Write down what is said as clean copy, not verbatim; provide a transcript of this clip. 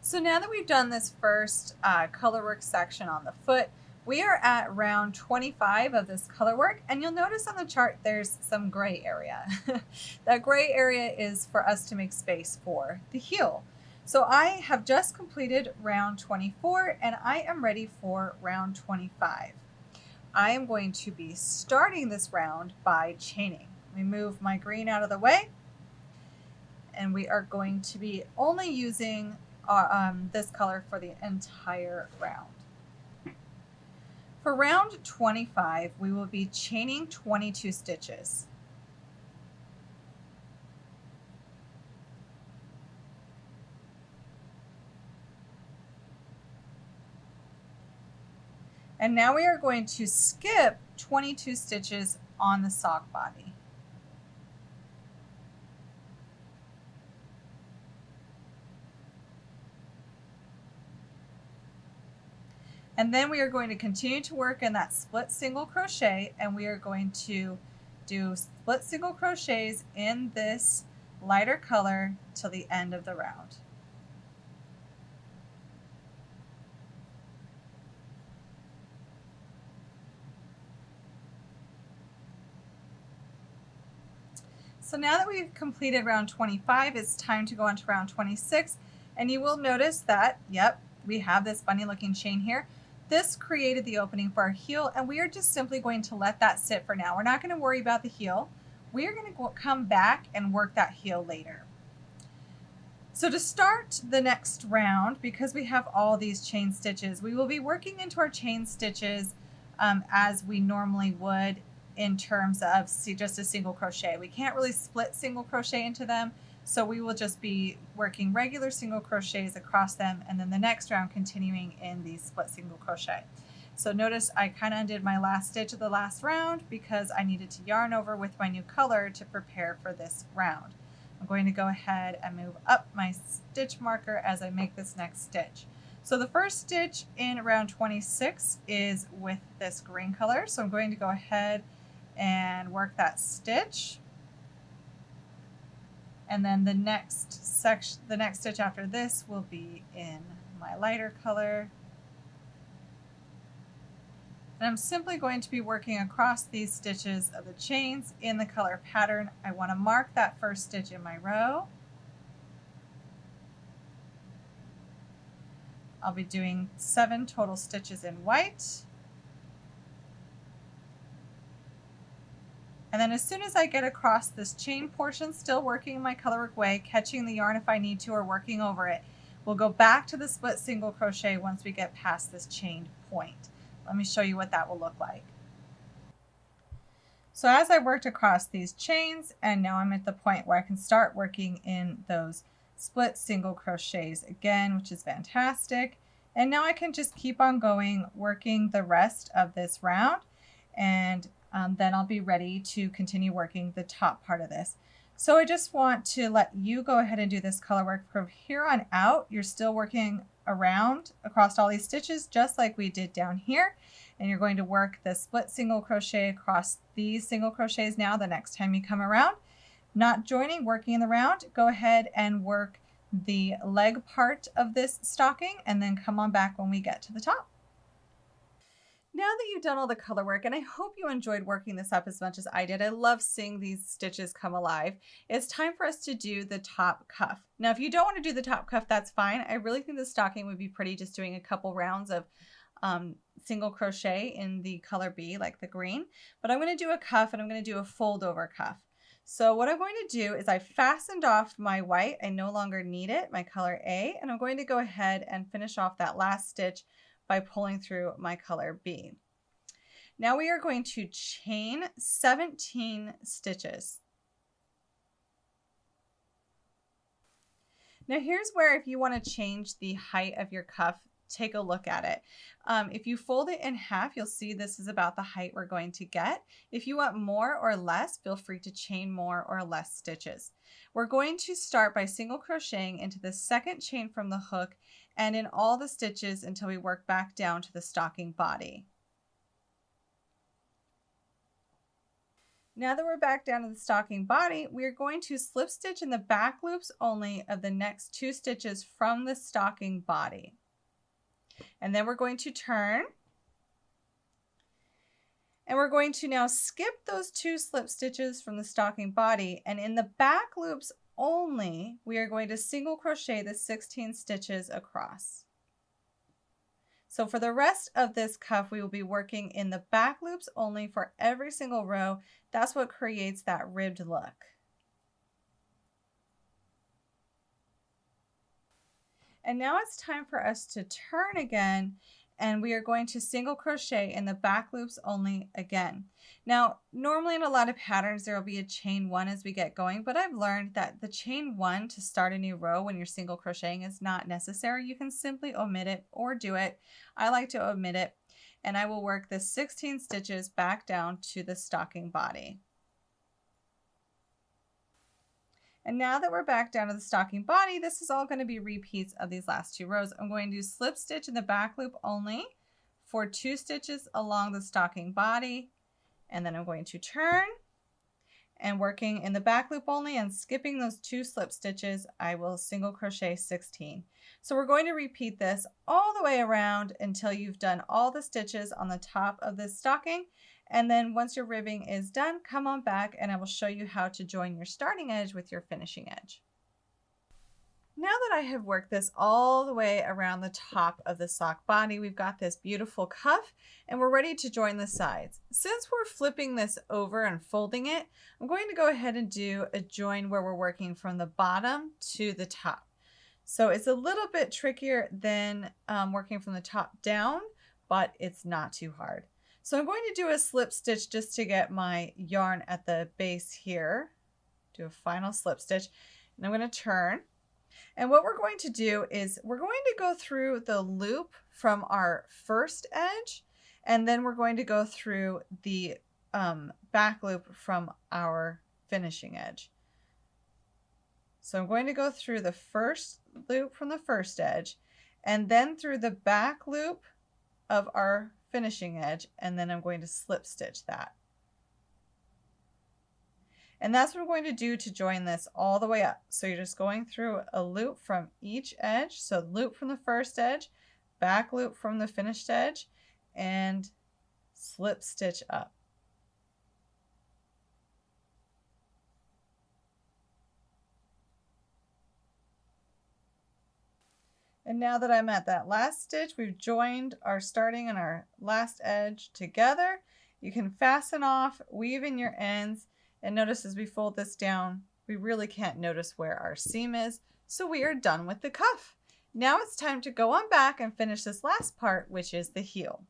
So now that we've done this first colorwork section on the foot, we are at round 25 of this colorwork, and you'll notice on the chart there's some gray area. That gray area is for us to make space for the heel. So I have just completed round 24 and I am ready for round 25. I am going to be starting this round by chaining. Let me move my green out of the way, and we are going to be only using this color for the entire round. For round 25, we will be chaining 22 stitches. And now we are going to skip 22 stitches on the sock body. And then we are going to continue to work in that split single crochet, and we are going to do split single crochets in this lighter color till the end of the round. So now that we've completed round 25, it's time to go on to round 26, and you will notice that, yep, we have this funny looking chain here. This created the opening for our heel, and we are just simply going to let that sit for now. We're not going to worry about the heel. We are going to come back and work that heel later. So to start the next round, because we have all these chain stitches, we will be working into our chain stitches as we normally would in terms of just a single crochet. We can't really split single crochet into them, so we will just be working regular single crochets across them, and then the next round continuing in the split single crochet. So notice I kind of undid my last stitch of the last round because I needed to yarn over with my new color to prepare for this round. I'm going to go ahead and move up my stitch marker as I make this next stitch. So the first stitch in round 26 is with this green color, so I'm going to go ahead and work that stitch. And then the next stitch after this will be in my lighter color. And I'm simply going to be working across these stitches of the chains in the color pattern. I want to mark that first stitch in my row. I'll be doing 7 total stitches in white. And then as soon as I get across this chain portion, still working my colorwork way, catching the yarn if I need to or working over it, we'll go back to the split single crochet once we get past this chained point. Let me show you what that will look like. So as I worked across these chains, and now I'm at the point where I can start working in those split single crochets again, which is fantastic. And now I can just keep on going, working the rest of this round, and then I'll be ready to continue working the top part of this. So I just want to let you go ahead and do this color work. From here on out, you're still working around across all these stitches just like we did down here, and you're going to work the split single crochet across these single crochets now the next time you come around. Not joining, working in the round, go ahead and work the leg part of this stocking and then come on back when we get to the top. Now that you've done all the color work, and I hope you enjoyed working this up as much as I did, I love seeing these stitches come alive, it's time for us to do the top cuff. Now, if you don't want to do the top cuff, that's fine. I really think the stocking would be pretty just doing a couple rounds of single crochet in the color B, like the green, but I'm going to do a cuff, and I'm going to do a fold over cuff. So what I'm going to do is I fastened off my white. I no longer need it, my color A, and I'm going to go ahead and finish off that last stitch by pulling through my color B. Now we are going to chain 17 stitches. Now here's where, if you want to change the height of your cuff, take a look at it. If you fold it in half, you'll see this is about the height we're going to get. If you want more or less, feel free to chain more or less stitches. We're going to start by single crocheting into the second chain from the hook and in all the stitches until we work back down to the stocking body. Now that we're back down to the stocking body, we are going to slip stitch in the back loops only of the next 2 stitches from the stocking body. And then we're going to turn. And we're going to now skip those 2 slip stitches from the stocking body, and in the back loops only, we are going to single crochet the 16 stitches across. So for the rest of this cuff, we will be working in the back loops only for every single row. That's what creates that ribbed look. And now it's time for us to turn again, and we are going to single crochet in the back loops only again. Now, normally in a lot of patterns, there will be a chain 1 as we get going, but I've learned that the chain 1 to start a new row when you're single crocheting is not necessary. You can simply omit it or do it. I like to omit it, and I will work the 16 stitches back down to the stocking body. And now that we're back down to the stocking body, this is all going to be repeats of these last 2 rows. I'm going to slip stitch in the back loop only for 2 stitches along the stocking body. And then I'm going to turn, and working in the back loop only and skipping those 2 slip stitches, I will single crochet 16. So we're going to repeat this all the way around until you've done all the stitches on the top of this stocking. And then once your ribbing is done, come on back and I will show you how to join your starting edge with your finishing edge. Now that I have worked this all the way around the top of the sock body, we've got this beautiful cuff and we're ready to join the sides. Since we're flipping this over and folding it, I'm going to go ahead and do a join where we're working from the bottom to the top. So it's a little bit trickier than working from the top down, but it's not too hard. So I'm going to do a slip stitch just to get my yarn at the base here. Do a final slip stitch, and I'm going to turn. And what we're going to do is we're going to go through the loop from our first edge, and then we're going to go through the back loop from our finishing edge. So I'm going to go through the first loop from the first edge, and then through the back loop of our finishing edge, and then I'm going to slip stitch that. And that's what I'm going to do to join this all the way up. So you're just going through a loop from each edge. So loop from the first edge, back loop from the finished edge, and slip stitch up. And now that I'm at that last stitch, we've joined our starting and our last edge together. You can fasten off, weave in your ends, and notice as we fold this down, we really can't notice where our seam is. So we are done with the cuff. Now it's time to go on back and finish this last part, which is the heel.